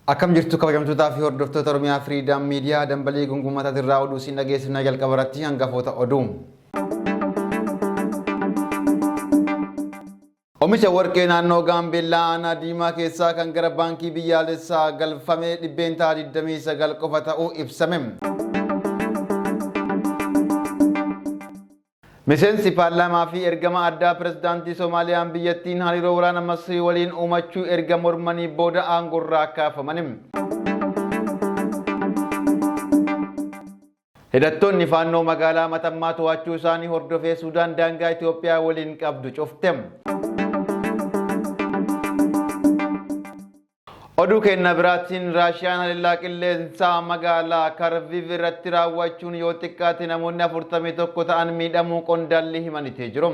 Akkam jirtu kabajamtootaa fi hordoftoota Oromiyaa Freedom Media dambalii gungummata irraa oduu siin dhageessifna jalqabarratti hangafoota oduu. Oomisha warqee naannoo Gaambeellaa aanaa Diimaa keessaa kan gara baankii biyyaalessaa galfame dhibbeentaa 29 qofa ta'uu ibsame. Miseensi paarlaamaa fi ergama addaa pirezidaantii Soomaaliyaan biyyattiin hariiroo waraana Masrii waliin uumachuu erga mormanii booda aangorraa kaafaman. Hidhattoonni faannoo magaalaa Matammaa to'achuu isaanii hordofee Suudaan daangaa Itoophiyaa waliin qabdu cufte. Oduu kenna biraatiin Raashiyaan haleellaa qilleensaa magaalaa Karviv irratti raawwachuun yoo xiqqaate namoonni 41 ta'an miidhamuu qondaalli himanitee jiru.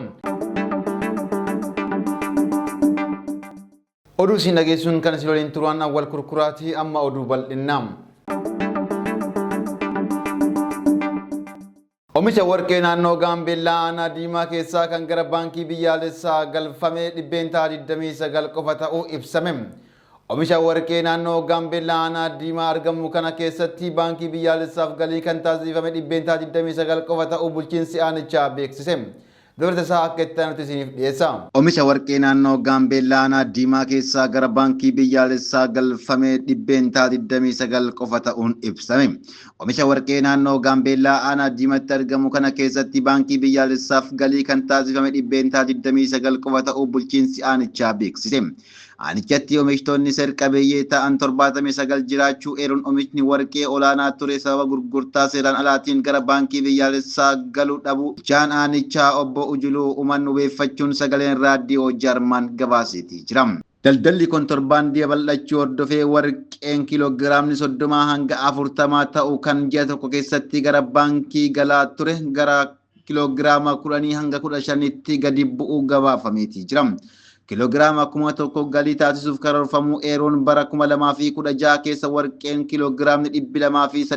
Oduu siin dhageessuun kan isin waliin turan awwal kurkuraatii amma oduu bal'inaa. Oomisha warqee naannoo Gaambeellaa aanaa Diimaa keessaa kan gara baankii biyyaalessaa galfame dhibbeentaa 29 qofa ta'uu ibsame. Oomisha warqee naannoo Gaambeellaa aanaa Diimaa argamu kana keessatti baankii biyyaalessaaf galii kan taasifame dhibbeentaa 29 qofa ta'uu bulchiinsi aanichaa beeksise. Dabalata isaa akka itti aanutti isiniif dhiyeessa. Oomisha warqee naannoo Gaambeellaa aanaa Diimaa keessaa gara baankii biyyaalessaa galfame dhibbeentaa 29 qofa ta'uun ibsame. Oomisha warqee naannoo Gaambeellaa aanaa Diimaatti argamu kana keessatti baankii biyyaalessaaf galii kan taasifame dhibbeentaa 29 qofa ta'uu bulchiinsi aanichaa beeksise. Aanichatti oomishtoonni seer-qabeeyyii ta'an 79 jiraachuu eeruun oomishni warqee olaanaa ture sababa gurgurtaa seeraan alaatiin gara baankii biyyaalessaa galuu dhabu. Jaan aanichaa obbo Ujuluu Umannu beeffachuun sagaleen raadiyoo Jarman gabaaseetii jira. Daldalli kontorbaandii bal'achuu hordofee warqeen kiiloogiraamni 30 hanga 40 ta'u kan ji'a tokko keessatti gara baankii galaa ture gara kiiloogiraama 10 hanga 15tti gadi bu'uu gabaafameetii jira. Kiloogiraama 1000 galii taasisuuf karoorfamuu eeruun bara 2016 keessa warqeen kiloogiraamni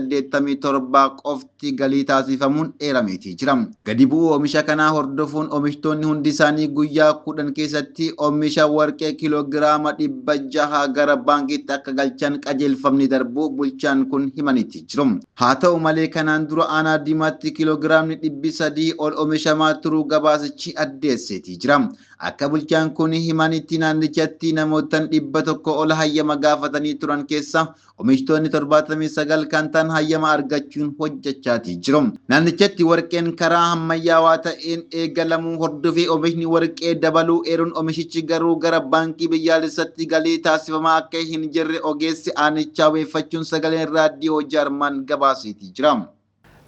287 qofti galii taasifamuun eerameetii jira. Gadi bu'uu oomisha kanaa hordofuun oomishtoonni hundi isaanii guyyaa 10 keessatti oomisha warqee kiloogiraama 600 gara baankiitti akka galchan qajeelfamni darbuu bulchaan kun himaniitii jiru. Haa ta'u malee kanaan dura aanaa Diimaatti kiloogiraamni 300 ol oomishamaa turuu gabaasichi addeesseetii jira. Akka bulchaan kun himanitti naannichatti namootaan 100 ol hayyama gaafatanii turan keessa oomishtoonni 79 kan ta'an hayyama argachuun hojjechaatii jiru. Naannichatti warqeen karaa ammayyaawaa ta'een eegalamuu hordofee oomishni warqee dabaluu eeruun oomishichi garuu gara baankii biyyaalessaatti galii taasifamaa akka hin jirre ogeessi aanichaa beeffachuun sagaleen raadiyoo Jarman gabaaseetii jira.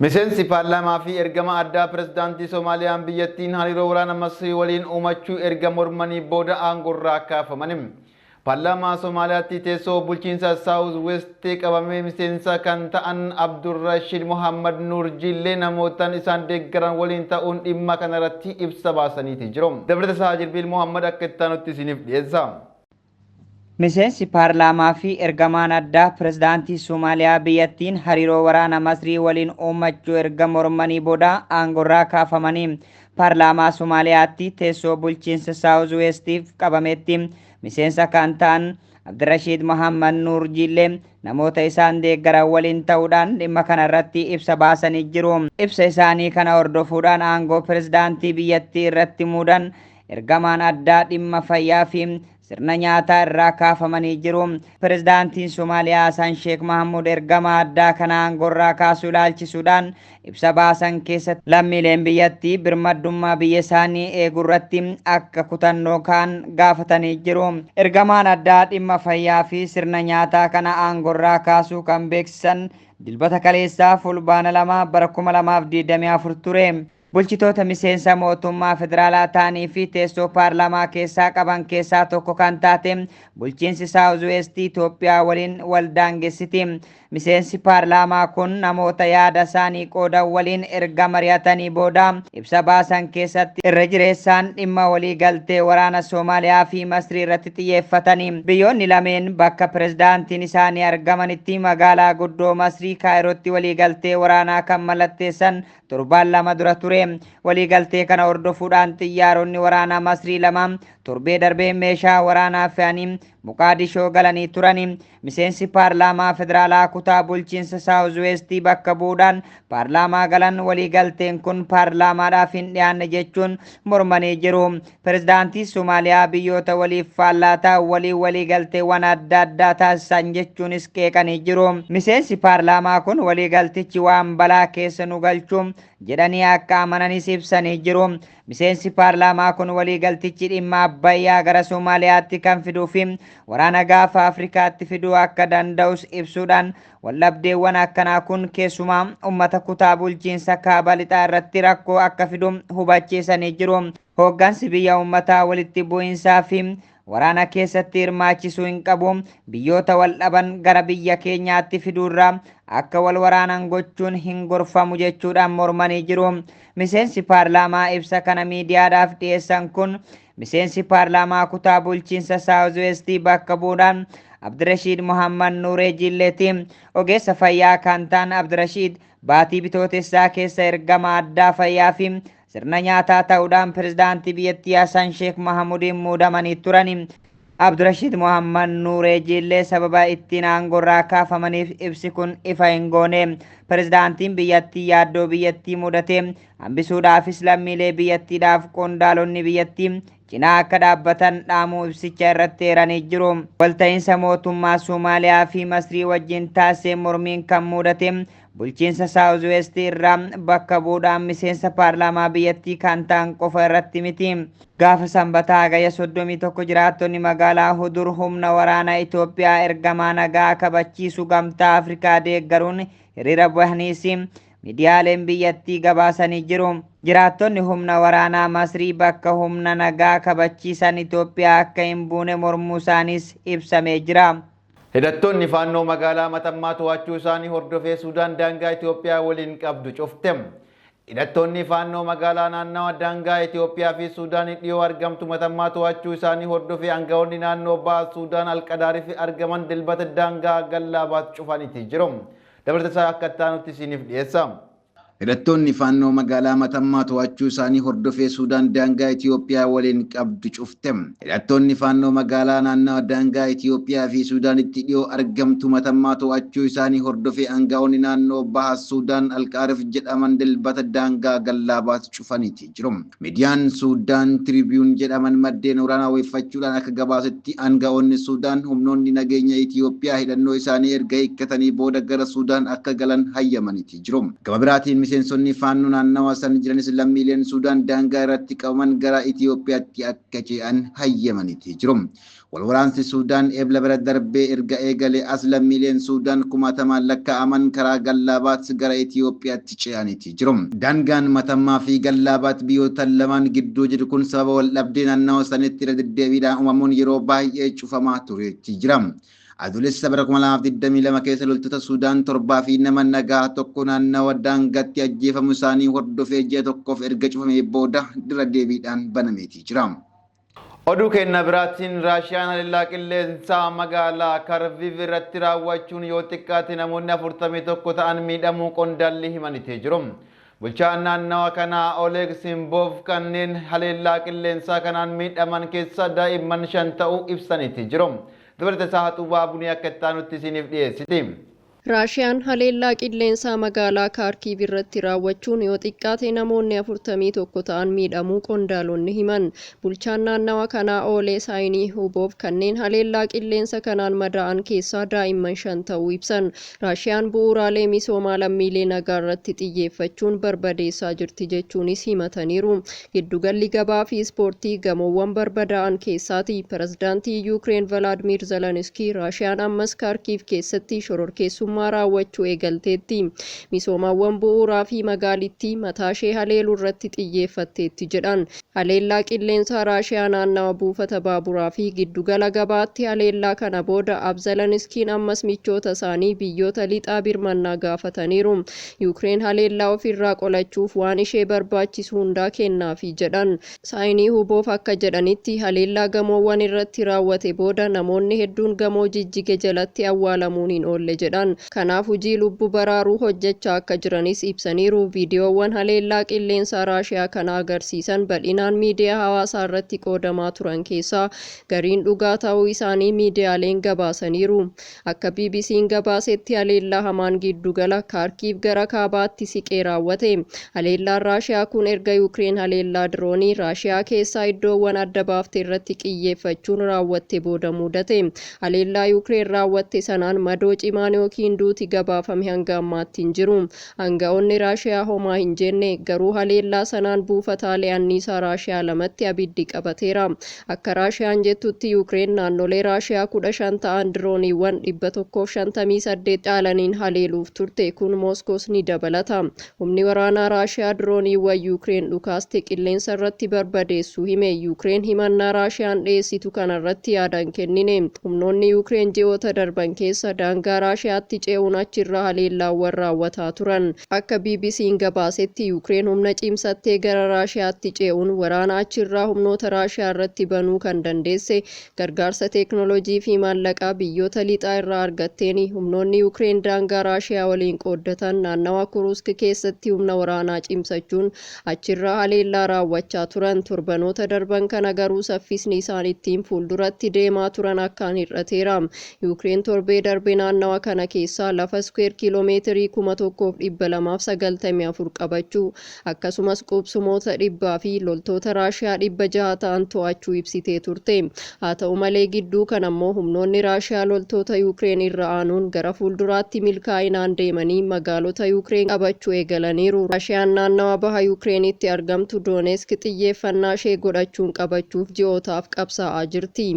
Miseensi paarlaamaa fi ergama addaa pirezidaantii Soomaaliyaan biyyattiin hariiroo waraana Masrii waliin uumachuu erga mormanii booda aangorraa kaafaman. Paarlaamaa Soomaaliyaatti teessoo bulchiinsa Saawuz West qabamee miseensa kan ta'an Abdurrashiid Mohammad Nuur Jillee namootaan isaan deeggaran waliin ta'uun dhimma kanarratti ibsa baasaniiti jiru. Dabalata isaa Jirbiil Mohammad akka itti aanutti isiniif dhiyeessa. Miseensi paarlaamaa fi ergamaan addaa pirezidaantii Soomaaliyaa biyyattiin hariiroo waraana Masrii waliin uumachuu erga mormanii booda aangorraa kaafamanii paarlaamaa Soomaaliyaatti teessoo bulchiinsa Saawuz Westiif qabametti miseensa kan ta'an Abdirashiid Mohammad Nuur Jillee namoota isaan deeggaran waliin ta'uudhaan dhimma kanarratti ibsa baasanii jiru. Ibsa isaanii kana hordofuudhaan aangoo pirezidaantii biyyattii irratti muudan ergamaan addaa dhimma fayyaa fi sirna nyaataa irraa kaafamanii jiru. Pirezidaantiin Soomaaliyaa Hassan Sheekh Mahamuud ergama addaa kana aangorraa kaasuu ilaalchisuudhaan ibsa baasan keessatti lammiileen biyyattii birmadummaa biyya isaanii eegurratti akka kutannoo kaan gaafatanii jiru. Ergamaan addaa dhimma fayyaa fi sirna nyaataa kana aangorraa kaasuu kan beeksisan dilbata kaleessaa fulbaana 2 bara 2024 ture. Bulchitoota miseensa mootummaa federaalaa ta'anii fi teessoo paarlaamaa keessaa qaban keessaa tokko kan taate bulchiinsi Saawuz West Itoophiyaa waliin wal daangessiti. Miseensi paarlaamaa kun namoota yaada isaanii qoodan waliin erga mari'atanii booda ibsa baasan keessatti irra jireessaan dhimma walii galtee waraana Soomaaliyaa fi Masrii irratti xiyyeeffatanii biyyoonni lameen bakka pirezidaantiin isaanii argamanitti magaalaa guddoo Masrii Kaayirootti walii galtee waraanaa kan mallatteessan torbaan 2 dura ture. Walii galtee kana hordofuudhaan xiyyaaronni waraanaa Masrii 2 torbee darbee meeshaa waraanaa fe'anii Muqaadishoo galanii turani. Miseensi paarlaamaa federaalaa kutaa bulchiinsa Saawuz Weestii bakka bu'uudhaan paarlaamaa galan waliigalteen kun paarlaamaadhaaf hin dhiyaanne jechuun mormanii jiru. Pirezidaantii Somaaliyaa biyyoota waliif faallaataa waliigalteewwan adda addaa taasisan jechuunis qeeqanii jiru. Miseensi paarlaamaa kun waliigaltichi waan balaa keessa nu galchu jedhanii akka amananis ibsanii jiru. Miseensi paarlaamaa kun waliigaltichi dhimma Abbayyaa gara Somaaliyaatti kan fiduu fi waraana gaafa Afrikaatti fiduu akka danda'us ibsuudhaan waldhabdeewwan akkanaa kun keessumaa uummata kutaa bulchiinsa kaaba lixaa irratti rakkoo akka fidu hubachiisanii jiru. Hooggansi biyya uummataa walitti bu'iinsaa fi waraana keessatti hirmaachisuu hin qabu. Biyyoota wal dhaban gara biyya keenyaatti fiduurraa akka wal waraanan gochuun hin gorfamu jechuudhaan mormanii jiru. Miseensi paarlaamaa ibsa kana miidiyaadhaaf dhiyeessan kun miseensi paarlaamaa kutaa bulchiinsa Saawuz Weestii bakka bu'uudhaan Abdirashiid Muhammad Nuuree Jilleeti. Ogeessa fayyaa kan ta'an Abdirashiid baatii bitootessaa keessa ergama addaa fayyaa fi sirna nyaataa ta'uudhaan pirezidaantii biyyattii Hassan Sheekh Mahamudiin muudamanii turani. Abdirashiid Muhammad Nuuree Jillee sababa ittiin aangorraa kaafamaniif ibsi kun ifa hin goone. Pirezidaantiin biyyattii yaaddoo biyyattii mudate hambisuudhaafis lammiilee biyyattiidhaaf qondaalonni biyyattii cinaa akka dhaabbatan dhaamuu ibsicha irratti eeranii jiru. Walta'iinsa mootummaa Somaaliyaa fi Masrii wajjin taasisee mormiin kan mudate bulchiinsa Saawuz Weestii irraa bakka bu'uudhaan miseensa paarlaamaa biyyattii kan ta'an qofa irratti miti. Gaafa sanbataa hagayya 31 jiraattonni magaalaa Hudur humna waraanaa Itoophiyaa ergamaa nagaa kabachiisu gamtaa Afrikaa deeggaruun hiriira bahaniis miidiyaaleen biyyattii gabaasanii jiru. Jiraattonni humna waraanaa Masrii bakka humna nagaa kabachiisan Itoophiyaa akka hin buune mormuu isaaniis ibsamee jira. Hidhattoonni faannoo magaalaa Matammaa to'achuu isaanii hordofee Suudaan daangaa Itoophiyaa waliin qabdu cufte. Hidhattoonni faannoo magaalaa naannawa daangaa Itoophiyaa fi Suudaan dhiyoo argamtu Matammaa to'achuu isaanii hordofee aangawoonni naannoo baha Suudaan Alqadaariif argaman dilbata daangaa Gallaabaat cufaniiti jiru. Dabartasaa akka taanutti isiniif dhiyeessa. Hidhattoonni faannoo magaalaa Matammaa to'achuu isaanii hordofee Suudaan daangaa Itoophiyaa waliin qabdu cufte. Hidhattoonni faannoo magaalaa naannawa daangaa Itoophiyaa fi Suudaanitti dhiyoo argamtu Matammaa to'achuu isaanii hordofee aangawoonni naannoo baha Suudaan Alqaariif jedhaman dilbata daangaa Gallaabaat cufaniiti jiru. Miidiyaan Suudaan Tribune jedhaman maddeen waraanaa weeffachuudhaan akka gabaasetti aangawoonni Suudaan humnoonni nageenya Itoophiyaa hidhannoo isaanii erga hiikkatanii booda gara Suudaan akka galan hayyamaniiti jiru. Gama biraatiin miseensonni faannoo naannawa san jiranis lammiileen Suudaan daangaa irratti qabaman gara Itoophiyaatti akka ce'an hayyamaniiti jiru. Walwaraansi Suudaan eebla bira darbee erga eegalee as lammiileen Suudaan 10,000 lakkaa'aman karaa Gallaabaat gara Itoophiyaatti ce'aniiti jiru. Daangaan Matammaa fi Gallaabaat biyyoota lamaan gidduu jiru kun sababa wal dhabdee naannawa sanitti irra deddeebiidhaan uumamuun yeroo baay'ee cufamaa tureetti jira. Adoolessa bara 2022 keessa loltoota Suudaan 7 fi nama nagaa tokko naannawa daangaatti ajjeefamu isaanii hordofee ji'a tokkoof erga cufamee booda irra deebiidhaan banameetii jira. Oduu kenna biraatiin Raashiyaan haleellaa qilleensaa magaalaa Karviv irratti raawwachuun yoo xiqqaate namoonni 41 ta'an miidhamuu qondaalli himanitti jiru. Bulchaan naannawa kanaa Oleg Simbov kanneen haleellaa qilleensaa kanaan miidhaman keessa daa'imman 5 ta'uu ibsanitti jiru. Dabartasaa haxuubaa bunii akka taanutti isiniif dhiyeessiti. Raashiyaan haleellaa qilleensaa magaalaa Kaarkiiv irratti raawwachuun yoo xiqqaate namoonni 41 ta'an miidhamuu qondaalonni himan. Bulchaan naannawa kanaa Oolee Saayinii Huuboof kanneen haleellaa qilleensa kanaan madaa'an keessaa daa'imman 5 ta'uu ibsan. Raashiyaan bu'uuraalee misoomaa lammiilee nagaa irratti xiyyeeffachuun barbadeessaa jirti jechuunis himataniiru. Giddugalli gabaa fi ispoortii gamoowwan barbadaa'an keessaati. Pirezidaantii Yuukireen Valaadimiir Zeleniskii Raashiyaan ammas Kaarkiiv keessatti shororkeessummaa raawwachuu eegalteetti. Misoomawwan bu'uuraa fi magaalittii mataashee haleeluu irratti xiyyeeffatteetti jedhan. Haleellaa qilleensaa Raashiyaa naannawa buufata baaburaa fi giddugala gabaatti haleellaa kana booda Zeleniskiin ammas michoota isaanii biyyoota lixaa birmannaa gaafataniiru. Yuukireen haleellaa ofirraa qolachuuf waan ishee barbaachisu hundaa kennaafi jedhan. Saayinii Huuboof akka jedhanitti haleellaa gamoowwan irratti raawwate booda namoonni hedduun gamoo jijjige jalatti awwaalamuun hin oolle jedhan. Kanaaf hojii lubbuu baraaruu hojjechaa akka jiranis ibsaniiru. Viidiyoowwan haleellaa qilleensaa Raashiyaa kana agarsiisan bal'inaan miidiyaa hawaasaa irratti qoodamaa turan keessaa gariin dhugaa ta'uu isaanii miidiyaaleen gabaasaniiru. Akka BBC'n gabaasetti haleellaa hamaan giddugala Kaarkiiv gara kaabaatti siqee raawwate. Haleellaan Raashiyaa kun erga Yuukireen haleellaa diroonii Raashiyaa keessaa iddoowwan adda baaftee irratti xiyyeeffachuun raawwatte booda mudate. Haleellaa Yuukireen raawwatte sanaan madoo cimaan yookiin duuti gabaafame hanga ammaatti hin jiru. Aanga'oonni Raashiyaa homaa hin jenne garuu haleellaa sanaan buufataalee anniisaa Raashiyaa lamatti abiddi qabateera. Akka Raashiyaan jettutti Yuukireen naannolee Raashiyaa 15 ta'an dirooniiwwan 158 caalaniin haleeluuf turte. Kun Mooskoos ni dabalata. Humni waraanaa Raashiyaa dirooniiwwan Yuukireen dhukaaste qilleensa irratti barbadeessuu hime. Yuukireen himannaa Raashiyaan dhiyeessitu kanarratti yaada hin kennine. Humnoonni Yuukireen ji'oota darban keessa daangaa Raashiyaatti ce'uun achirraa haleellaawwan raawwataa turan. Akka BBC'n gabaasetti Yuukireen humna cimsattee gara Raashiyaatti ce'uun waraana achirraa humnoota Raashiyaa irratti banuu kan dandeesse gargaarsa teeknooloojii fi maallaqaa biyyoota lixaa irraa argatteeni. Humnoonni Yuukireen daangaa Raashiyaa waliin qooddatan naannawa Kurusk keessatti humna waraanaa cimsachuun achirraa haleellaa raawwachaa turan. Torbanoota darban kana garuu saffisni isaan ittiin fuulduratti deemaa turan akkaan hir'ateera. Yuukireen torbee darbe naannawa kana keessaa lafa square kiiloomeetirii 1294 qabachuu akkasumas qubsumoota 100 fi loltoota Raashiyaa 600 ta'an to'achuu ibsitee turte. Haa ta'u malee gidduu kan ammoo humnoonni Raashiyaa loltoota Yuukireen irra aanuun gara fuulduraatti milkaa'inaan deemanii magaalota Yuukireen qabachuu eegalaniiru. Raashiyaan naannawa baha Yuukireenitti argamtu Doonesk xiyyeeffannaa ishee godhachuun qabachuuf ji'ootaaf qabsaa'aa jirti.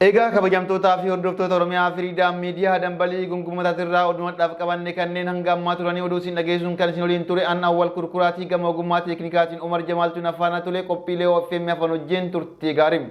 Egaa kabajamtootaa fi hordoftoota Oromiyaa Firiidaam Miidiyaa dambalii gungumootaatirraa oduudhaaf qabanne kanneen hanga ammaa turanii oduu isin dhageessuun kan isin waliin ture an awwal kurkuraatii gama ogummaa teeknikaatiin Umar Jamaaltuun afaana tole qophiilee OFM afaan hojjeen turtii gaarii.